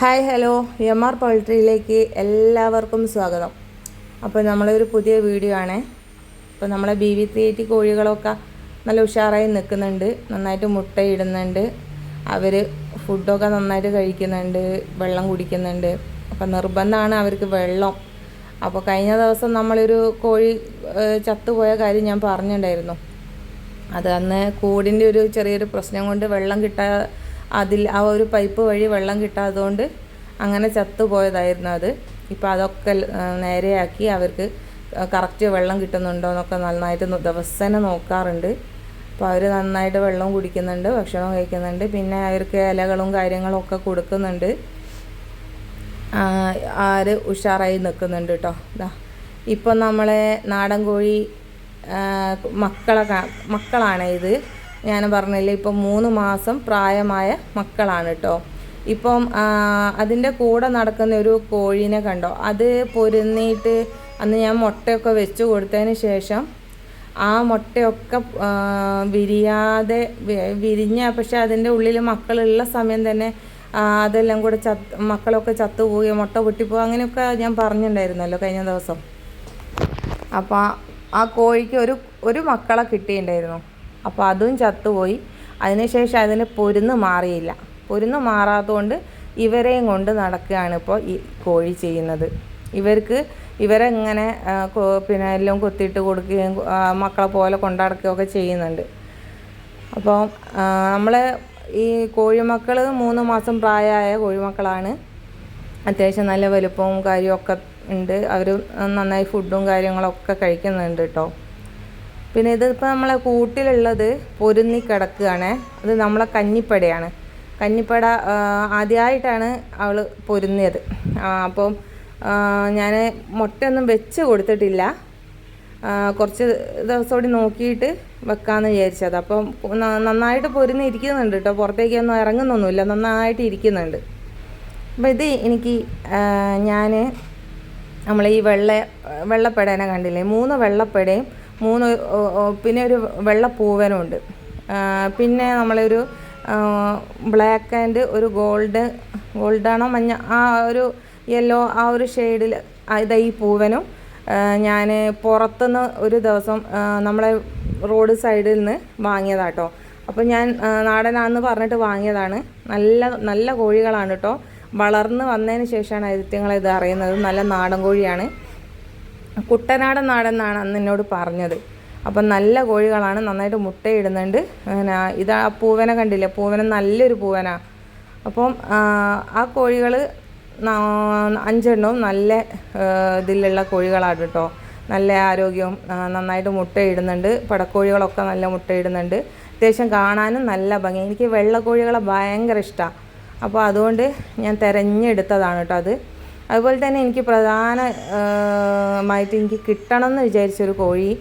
Hi hello എം.ആർ പൗൾട്രിയിലേക്ക് എല്ലാവർക്കും സ്വാഗതം. അപ്പോൾ നമ്മളൊരു പുതിയ വീഡിയോ ആണ്. അപ്പോൾ നമ്മളെ BV380 കോഴികളൊക്കെ നല്ല ഉഷാറായി നിൽക്കുന്നുണ്ട്, നന്നായിട്ട് മുട്ടയിടുന്നുണ്ട്, അവർ ഫുഡൊക്കെ നന്നായിട്ട് കഴിക്കുന്നുണ്ട്, വെള്ളം കുടിക്കുന്നുണ്ട്. അപ്പോൾ നിർബന്ധമാണ് അവർക്ക് വെള്ളം. അപ്പോൾ കഴിഞ്ഞ ദിവസം നമ്മളൊരു കോഴി ചത്തുപോയ കാര്യം ഞാൻ പറഞ്ഞിട്ടുണ്ടായിരുന്നു. അത് അന്ന് കൂടിൻ്റെ ഒരു ചെറിയൊരു പ്രശ്നം കൊണ്ട് വെള്ളം അതിൽ ആ ഒരു പൈപ്പ് വഴി വെള്ളം കിട്ടാത്തതുകൊണ്ട് അങ്ങനെ ചത്തുപോയതായിരുന്നു അത്. ഇപ്പോൾ അതൊക്കെ നേരെയാക്കി അവർക്ക് കറക്റ്റ് വെള്ളം കിട്ടുന്നുണ്ടോ എന്നൊക്കെ നന്നായിട്ട് ദിവസേന നോക്കാറുണ്ട്. അപ്പോൾ അവർ നന്നായിട്ട് വെള്ളം കുടിക്കുന്നുണ്ട്, ഭക്ഷണം കഴിക്കുന്നുണ്ട്, പിന്നെ അവർക്ക് ഇലകളും കാര്യങ്ങളും ഒക്കെ കൊടുക്കുന്നുണ്ട്. ആര് ഉഷാറായി നിൽക്കുന്നുണ്ട് കേട്ടോ. ഇപ്പം നമ്മളെ നാടൻ കോഴി മക്കളാണ് ഇത്. ഞാൻ പറഞ്ഞില്ലേ, ഇപ്പം 3 മാസം പ്രായമായ മക്കളാണ് കേട്ടോ. ഇപ്പം അതിൻ്റെ കൂടെ നടക്കുന്ന ഒരു കോഴീനെ കണ്ടോ, അത് പൊരുന്നിയിട്ട് അന്ന് ഞാൻ മുട്ടയൊക്കെ വെച്ച് കൊടുത്തതിന് ശേഷം ആ മുട്ടയൊക്കെ വിരിഞ്ഞ പക്ഷെ അതിൻ്റെ ഉള്ളിൽ മക്കളുള്ള സമയം തന്നെ അതെല്ലാം കൂടെ മക്കളൊക്കെ ചത്തുപോവുകയും മുട്ട പൊട്ടിപ്പോവുക അങ്ങനെയൊക്കെ ഞാൻ പറഞ്ഞിട്ടുണ്ടായിരുന്നല്ലോ കഴിഞ്ഞ ദിവസം. അപ്പോൾ ആ കോഴിക്ക് ഒരു മക്കളെ കിട്ടിയിട്ടുണ്ടായിരുന്നു. അപ്പോൾ അതും ചത്തുപോയി. അതിനുശേഷം അതിന് പൊരുന്ന് മാറിയില്ല. പൊരുന്ന് മാറാത്തതുകൊണ്ട് ഇവരെയും കൊണ്ട് നടക്കുകയാണ് ഇപ്പോൾ ഈ കോഴി ചെയ്യുന്നത്. ഇവരെ ഇങ്ങനെ പിന്നെ എല്ലാം കൊത്തിയിട്ട് കൊടുക്കുകയും മക്കളെ പോലെ കൊണ്ടടക്കുകയൊക്കെ ചെയ്യുന്നുണ്ട്. അപ്പോൾ നമ്മളെ ഈ കോഴിമക്കൾ 3 മാസം പ്രായമായ കോഴിമക്കളാണ്. അത്യാവശ്യം നല്ല വലുപ്പവും കാര്യമൊക്കെ ഉണ്ട്. അവർ നന്നായി ഫുഡും കാര്യങ്ങളൊക്കെ കഴിക്കുന്നുണ്ട് കേട്ടോ. പിന്നെ ഇതിപ്പോൾ നമ്മളെ കൂട്ടിലുള്ളത് പൊരുന്നി കിടക്കുകയാണ്. അത് നമ്മളെ കഞ്ഞിപ്പടയാണ്. കഞ്ഞിപ്പട ആദ്യമായിട്ടാണ് അവൾ പൊരുന്നിയത്. അപ്പം ഞാൻ മുട്ടയൊന്നും വെച്ച് കൊടുത്തിട്ടില്ല, കുറച്ച് ദിവസം കൂടി നോക്കിയിട്ട് വെക്കാമെന്ന് വിചാരിച്ചത്. അപ്പം നന്നായിട്ട് പൊരുന്നി ഇരിക്കുന്നുണ്ട് കേട്ടോ, പുറത്തേക്കൊന്നും ഇറങ്ങുന്നൊന്നുമില്ല, നന്നായിട്ട് ഇരിക്കുന്നുണ്ട്. അപ്പോൾ ഇത് എനിക്ക് നമ്മൾ ഈ വെള്ളപ്പെടേനെ കണ്ടില്ലേ, 3 വെള്ളപ്പെടയും 3 പിന്നെ ഒരു വെള്ളപ്പൂവനുണ്ട്. പിന്നെ നമ്മളൊരു ബ്ലാക്ക് ആൻഡ് ഒരു ഗോൾഡാണോ മഞ്ഞ ആ ഒരു യെല്ലോ ആ ഒരു ഷെയ്ഡിൽ ഇതാ ഈ പൂവനും ഞാൻ പുറത്തുനിന്ന് ഒരു ദിവസം നമ്മളെ റോഡ് സൈഡിൽ നിന്ന് വാങ്ങിയതാട്ടോ. അപ്പോൾ ഞാൻ നാടനാണെന്ന് പറഞ്ഞിട്ട് വാങ്ങിയതാണ്. നല്ല കോഴികളാണ് കേട്ടോ. വളർന്ന് വന്നതിന് ശേഷമാണ് ഇത് അറിയുന്നത്. നല്ല നാടൻ കോഴിയാണ്, കുട്ടനാടൻ എന്നാണ് അന്ന് എന്നോട് പറഞ്ഞത്. അപ്പം നല്ല കോഴികളാണ്, നന്നായിട്ട് മുട്ടയിടുന്നുണ്ട്. ഇതാ പൂവനെ കണ്ടില്ലേ, പൂവന നല്ലൊരു പൂവനാണ്. അപ്പം ആ കോഴികൾ 5 എണ്ണവും നല്ല ഇതിലുള്ള കോഴികളാണ് കേട്ടോ. നല്ല ആരോഗ്യവും നന്നായിട്ട് മുട്ടയിടുന്നുണ്ട്. പടക്കോഴികളൊക്കെ നല്ല മുട്ടയിടുന്നുണ്ട്. അത്യാവശ്യം കാണാനും നല്ല ഭംഗി. എനിക്ക് വെള്ളക്കോഴികളെ ഭയങ്കര ഇഷ്ടമാണ്. അപ്പോൾ അതുകൊണ്ട് ഞാൻ തിരഞ്ഞെടുത്തതാണ് കേട്ടോ അത്. അതുപോലെ തന്നെ എനിക്ക് പ്രധാനമായിട്ട് എനിക്ക് കിട്ടണം എന്ന് വിചാരിച്ചൊരു കോഴി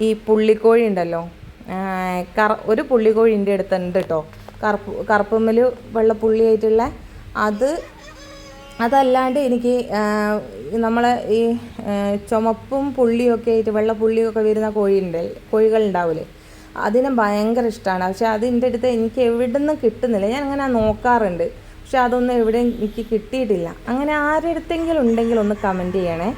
ഈ പുള്ളിക്കോഴി ഉണ്ടല്ലോ. ഒരു പുള്ളിക്കോഴി എൻ്റെ അടുത്തുണ്ട് കേട്ടോ, കറുപ്പുമ്മൽ വെള്ളപ്പുള്ളിയായിട്ടുള്ള അതല്ലാണ്ട് എനിക്ക് നമ്മളെ ഈ ചുമപ്പും പുള്ളിയൊക്കെ ആയിട്ട് വെള്ളപ്പുള്ളിയൊക്കെ വരുന്ന കോഴികളുണ്ടാവില്ലേ, അതിനെ ഭയങ്കര ഇഷ്ടമാണ്. പക്ഷെ അത് എൻ്റെ അടുത്ത് എനിക്ക് എവിടെ നിന്ന് കിട്ടുന്നില്ല. ഞാൻ അങ്ങനെ നോക്കാറുണ്ട്, പക്ഷെ അതൊന്നും എവിടെയും എനിക്ക് കിട്ടിയിട്ടില്ല. അങ്ങനെ ആരുടെ അടുത്തെങ്കിലും ഉണ്ടെങ്കിൽ ഒന്ന് കമൻറ്റ് ചെയ്യണേ.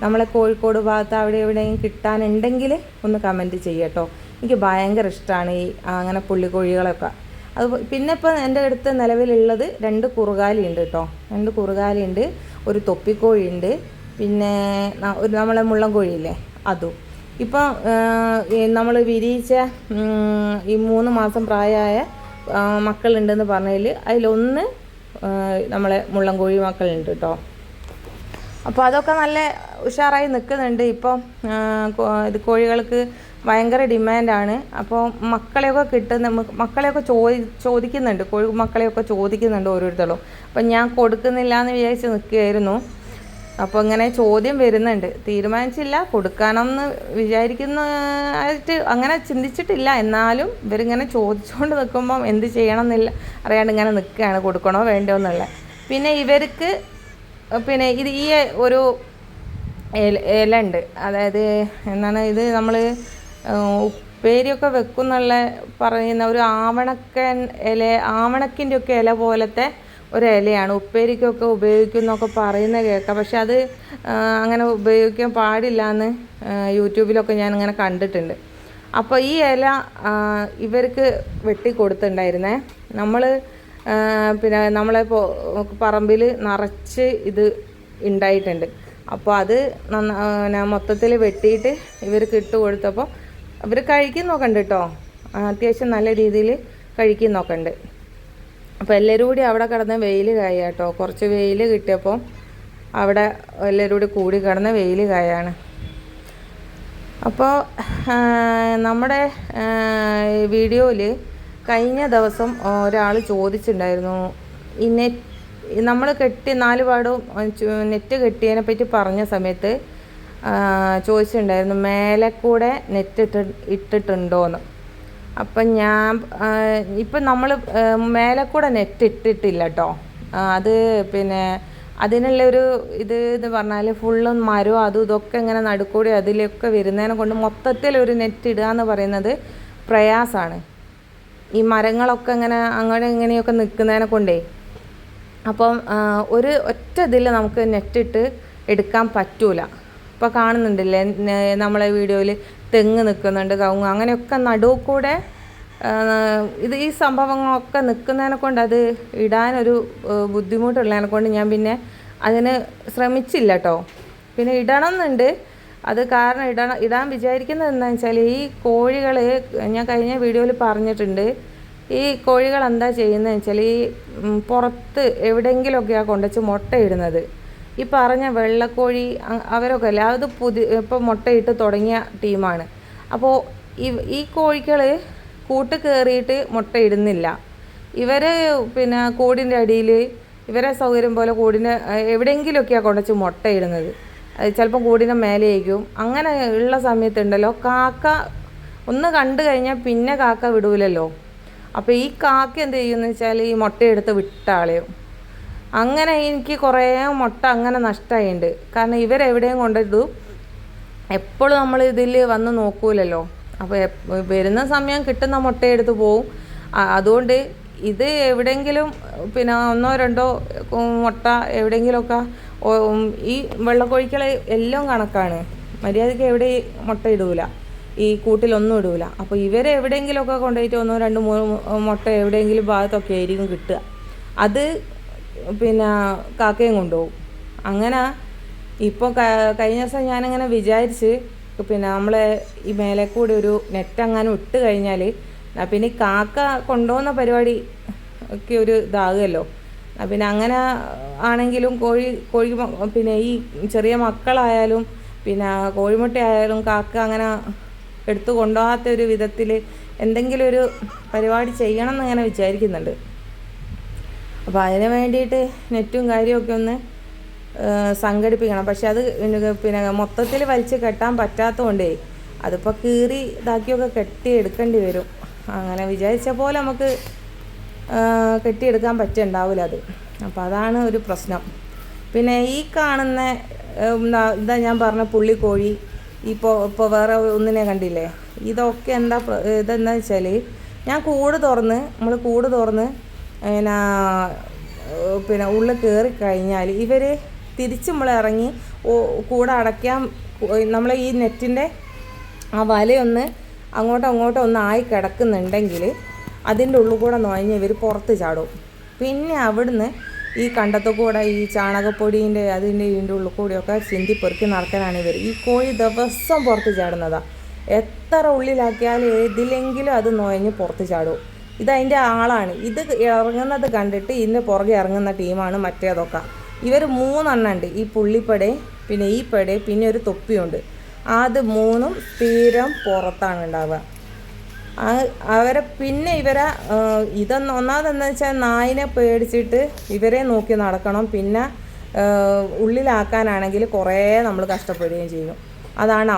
നമ്മളെ കോഴിക്കോട് ഭാഗത്ത് അവിടെ എവിടെയും കിട്ടാനുണ്ടെങ്കിൽ ഒന്ന് കമൻറ്റ് ചെയ്യട്ടോ. എനിക്ക് ഭയങ്കര ഇഷ്ടമാണ് ഈ അങ്ങനെ പുള്ളിക്കോഴികളൊക്കെ. അത് പിന്നെ ഇപ്പോൾ എൻ്റെ അടുത്ത് നിലവിലുള്ളത് 2 കുറുകാലിയുണ്ട് കേട്ടോ. 2 കുറുകാലിയുണ്ട്, ഒരു തൊപ്പിക്കോഴിയുണ്ട്, പിന്നെ നമ്മളെ മുള്ളൻ കോഴിയില്ലേ അതും. ഇപ്പോൾ നമ്മൾ വിരിയിച്ച ഈ 3 മാസം പ്രായമായ മക്കളുണ്ടെന്ന് പറഞ്ഞതിൽ അതിലൊന്ന് നമ്മളെ മുള്ളൻ കോഴി മക്കളുണ്ട് കേട്ടോ. അപ്പോൾ അതൊക്കെ നല്ല ഉഷാറായി നിൽക്കുന്നുണ്ട്. ഇപ്പം ഇത് കോഴികൾക്ക് ഭയങ്കര ഡിമാൻഡാണ്. അപ്പോൾ മക്കളെയൊക്കെ ചോദിക്കുന്നുണ്ട്, കോഴി മക്കളെയൊക്കെ ചോദിക്കുന്നുണ്ട് ഓരോരുത്തരും. അപ്പം ഞാൻ കൊടുക്കുന്നില്ല എന്ന് വിചാരിച്ച് നിൽക്കുകയായിരുന്നു. അപ്പോൾ ഇങ്ങനെ ചോദ്യം വരുന്നുണ്ട്, തീരുമാനിച്ചില്ല, കൊടുക്കാനെന്ന് വിചാരിക്കുന്നതായിട്ട് അങ്ങനെ ചിന്തിച്ചിട്ടില്ല. എന്നാലും ഇവരിങ്ങനെ ചോദിച്ചുകൊണ്ട് നിൽക്കുമ്പം എന്ത് ചെയ്യണം എന്നില്ല അറിയാണ്ട് ഇങ്ങനെ നിൽക്കുകയാണ്, കൊടുക്കണോ വേണ്ടോ എന്നുള്ള. പിന്നെ ഇവർക്ക് പിന്നെ ഈ ഒരു ഇല ഉണ്ട്, അതായത് എന്താണ് ഇത്, നമ്മൾ ഉപ്പേരിയൊക്കെ വെക്കുന്നുള്ള പറയുന്ന ഒരു ആവണക്കിൻ്റെ ഒക്കെ ഇല പോലത്തെ ഒരു ഇലയാണ്. ഉപ്പേരിക്കൊക്കെ ഉപയോഗിക്കുന്നൊക്കെ പറയുന്നത് കേൾക്കാം. പക്ഷെ അത് അങ്ങനെ ഉപയോഗിക്കാൻ പാടില്ല എന്ന് യൂട്യൂബിലൊക്കെ ഞാനിങ്ങനെ കണ്ടിട്ടുണ്ട്. അപ്പോൾ ഈ ഇല ഇവർക്ക് വെട്ടി കൊടുത്തിട്ടുണ്ടായിരുന്നേ. നമ്മൾ പിന്നെ നമ്മളെ പറമ്പിൽ നിറച്ച് ഇത് ഉണ്ടായിട്ടുണ്ട്. അപ്പോൾ അത് മൊത്തത്തിൽ വെട്ടിയിട്ട് ഇവർക്ക് ഇട്ട് കൊടുത്തപ്പോൾ അവർ കഴിക്കുന്നൊക്കെ ഉണ്ട് കേട്ടോ. അത്യാവശ്യം നല്ല രീതിയിൽ കഴിക്കുന്നൊക്കെ ഉണ്ട്. അപ്പോൾ എല്ലാവരും കൂടി അവിടെ കിടന്ന് വെയിൽ കായ കേട്ടോ. കുറച്ച് വെയിൽ കിട്ടിയപ്പോൾ അവിടെ എല്ലാവരും കൂടി കിടന്ന് വെയിൽ കായാണ്. അപ്പോൾ നമ്മുടെ വീഡിയോയിൽ കഴിഞ്ഞ ദിവസം ഒരാൾ ചോദിച്ചിട്ടുണ്ടായിരുന്നു, ഈ നമ്മൾ കെട്ടി 4 പാടും നെറ്റ് കെട്ടിയതിനെ പറ്റി പറഞ്ഞ സമയത്ത് ചോദിച്ചിട്ടുണ്ടായിരുന്നു മേലെ കൂടെ നെറ്റ് ഇട്ടിട്ടുണ്ടോയെന്ന്. അപ്പം ഇപ്പം നമ്മൾ മേലെ കൂടെ നെറ്റ് ഇട്ടിട്ടില്ല കേട്ടോ. അത് പിന്നെ അതിനുള്ളൊരു എന്ന് പറഞ്ഞാൽ ഫുള്ളും മരവും അതും ഇതൊക്കെ ഇങ്ങനെ നടുക്കൂടി അതിലൊക്കെ വരുന്നതിനെ കൊണ്ട് മൊത്തത്തിലൊരു നെറ്റ് ഇടുക എന്ന് പറയുന്നത് പ്രയാസമാണ്. ഈ മരങ്ങളൊക്കെ ഇങ്ങനെ അങ്ങനെ ഇങ്ങനെയൊക്കെ നിൽക്കുന്നതിനെ കൊണ്ടേ. അപ്പം ഒരു ഒറ്റ ഇതിൽ നമുക്ക് നെറ്റിട്ട് എടുക്കാൻ പറ്റൂല. ഇപ്പോൾ കാണുന്നുണ്ടല്ലേ നമ്മളെ വീഡിയോയിൽ തെങ്ങ് നിൽക്കുന്നുണ്ട്, കവുങ്ങ്, അങ്ങനെയൊക്കെ നടുവ് കൂടെ ഈ സംഭവങ്ങളൊക്കെ നിൽക്കുന്നതിനെ കൊണ്ട് അത് ഇടാനൊരു ബുദ്ധിമുട്ടുള്ളതിനെ കൊണ്ട് ഞാൻ പിന്നെ അതിന് ശ്രമിച്ചില്ല കേട്ടോ. പിന്നെ ഇടണം എന്നുണ്ട്. അത് കാരണം ഇടാൻ വിചാരിക്കുന്നത് എന്താണെന്ന് വെച്ചാൽ ഈ കോഴികൾ, ഞാൻ കഴിഞ്ഞ വീഡിയോയിൽ പറഞ്ഞിട്ടുണ്ട്, ഈ കോഴികൾ എന്താ ചെയ്യുന്നതെന്ന് വെച്ചാൽ ഈ പുറത്ത് എവിടെയെങ്കിലുമൊക്കെയാണ് കൊണ്ടുവച്ച് മുട്ടയിടുന്നത്. ഈ പറഞ്ഞ വെള്ളക്കോഴി അവരൊക്കെ അല്ല, അത് ഇപ്പോൾ മുട്ടയിട്ട് തുടങ്ങിയ ടീമാണ്. അപ്പോൾ ഈ കോഴികൾ കൂട്ട് കയറിയിട്ട് മുട്ടയിടുന്നില്ല. ഇവർ പിന്നെ കൂടിൻ്റെ അടിയിൽ ഇവരെ സൗകര്യം പോലെ കൂടിൻ്റെ എവിടെയെങ്കിലുമൊക്കെയാണ് കൊണ്ടുവച്ച് മുട്ടയിടുന്നത്. ചിലപ്പോൾ കൂടിൻ്റെ മേലെയായിരിക്കും. അങ്ങനെ ഉള്ള സമയത്തുണ്ടല്ലോ കാക്ക ഒന്ന് കണ്ടു കഴിഞ്ഞാൽ പിന്നെ കാക്ക വിടൂലല്ലോ. അപ്പോൾ ഈ കാക്ക എന്ത് ചെയ്യുമെന്ന് വെച്ചാൽ ഈ മുട്ടയെടുത്ത് വിട്ടാളയും. അങ്ങനെ എനിക്ക് കുറേ മുട്ട അങ്ങനെ നഷ്ടമായിട്ടുണ്ട്. കാരണം ഇവരെവിടെയും കൊണ്ടിടും. എപ്പോഴും നമ്മൾ ഇതിൽ വന്ന് നോക്കൂലല്ലോ. അപ്പോൾ വരുന്ന സമയം കിട്ടുന്ന മുട്ടയെടുത്ത് പോവും. അതുകൊണ്ട് ഇത് എവിടെയെങ്കിലും പിന്നെ 1-2 മുട്ട എവിടെയെങ്കിലുമൊക്കെ, ഈ വെള്ളക്കോഴികൾ എല്ലാം കണക്കാണ്, മര്യാദയ്ക്ക് എവിടെ മുട്ട ഇടൂല, ഈ കൂട്ടിലൊന്നും ഇടൂല. അപ്പോൾ ഇവരെവിടെയെങ്കിലുമൊക്കെ കൊണ്ടുപോയിട്ട് 1-2-3 മുട്ട എവിടെയെങ്കിലും ഭാഗത്തൊക്കെ ആയിരിക്കും കിട്ടുക. അത് പിന്നെ കാക്കയും കൊണ്ടുപോകും. അങ്ങനെ ഇപ്പോൾ കഴിഞ്ഞ ദിവസം ഞാനങ്ങനെ വിചാരിച്ച് പിന്നെ നമ്മളെ ഈ മേലെ കൂടി ഒരു നെറ്റ് അങ്ങനെ ഇട്ട് കഴിഞ്ഞാൽ പിന്നെ ഈ കാക്ക കൊണ്ടുപോകുന്ന പരിപാടി ഒക്കെ ഒരു ഇതാകുമല്ലോ. പിന്നെ അങ്ങനെ ആണെങ്കിലും കോഴി പിന്നെ ഈ ചെറിയ മക്കളായാലും പിന്നെ കോഴിമുട്ടയായാലും കാക്ക അങ്ങനെ എടുത്തു കൊണ്ടുപോകാത്ത ഒരു വിധത്തിൽ എന്തെങ്കിലും ഒരു പരിപാടി ചെയ്യണം എന്നിങ്ങനെ വിചാരിക്കുന്നുണ്ട്. അപ്പോൾ അതിന് വേണ്ടിയിട്ട് നെറ്റും കാര്യമൊക്കെ ഒന്ന് സംഘടിപ്പിക്കണം. പക്ഷെ അത് പിന്നെ മൊത്തത്തിൽ വലിച്ച് കെട്ടാൻ പറ്റാത്തതുകൊണ്ടേ അതിപ്പോൾ കീറി ഇതാക്കിയൊക്കെ കെട്ടിയെടുക്കേണ്ടി വരും. അങ്ങനെ വിചാരിച്ച പോലെ നമുക്ക് കെട്ടിയെടുക്കാൻ പറ്റുന്നുണ്ടാവില്ല അത്. അപ്പോൾ അതാണ് ഒരു പ്രശ്നം. പിന്നെ ഈ കാണുന്ന ഇതാ ഞാൻ പറഞ്ഞ പുള്ളിക്കോഴി, ഇപ്പോൾ വേറെ ഒന്നിനെ കണ്ടില്ലേ, ഇതൊക്കെ ഇതെന്താ വെച്ചാൽ ഞാൻ കൂട് തുറന്ന് പിന്നെ ഉള്ളിൽ കയറി കഴിഞ്ഞാൽ ഇവർ തിരിച്ച് ഇറങ്ങി കൂടെ അടയ്ക്കാൻ നമ്മളെ ഈ നെറ്റിൻ്റെ ആ വലയൊന്ന് അങ്ങോട്ടോ ആയി കിടക്കുന്നുണ്ടെങ്കിൽ അതിൻ്റെ ഉള്ളിൽ കൂടെ നുഴഞ്ഞ് ഇവർ പുറത്ത് ചാടും. പിന്നെ അവിടുന്ന് ഈ കണ്ടത്തു കൂടെ ഈ ചാണകപ്പൊടീൻ്റെ ഇതിൻ്റെ ഉള്ളിൽ കൂടിയൊക്കെ ചിന്തി പെറുക്കി നടക്കാനാണ് ഇവർ. ഈ കോഴി ദിവസം പുറത്ത് ചാടുന്നതാണ്. എത്ര ഉള്ളിലാക്കിയാലും ഏതിലെങ്കിലും അത് നുഴഞ്ഞ് പുറത്ത് ചാടും. ഇതതിൻ്റെ ആളാണ്. ഇത് ഇറങ്ങുന്നത് കണ്ടിട്ട് ഇതിൻ്റെ പുറകെ ഇറങ്ങുന്ന ടീമാണ് മറ്റേതൊക്കെ. ഇവർ 3 എണ്ണം ഉണ്ട്. ഈ പുള്ളിപ്പട, പിന്നെ ഈ പട, പിന്നെ ഒരു തൊപ്പിയുണ്ട്. അത് 3ഉം സ്ഥിരം പുറത്താണ് ഉണ്ടാവുക. അവരെ പിന്നെ ഒന്നാമതെന്ന് വെച്ചാൽ നായിനെ പേടിച്ചിട്ട് ഇവരെ നോക്കി നടക്കണം. പിന്നെ ഉള്ളിലാക്കാനാണെങ്കിൽ കുറേ നമ്മൾ കഷ്ടപ്പെടുകയും ചെയ്യും. അതാണ്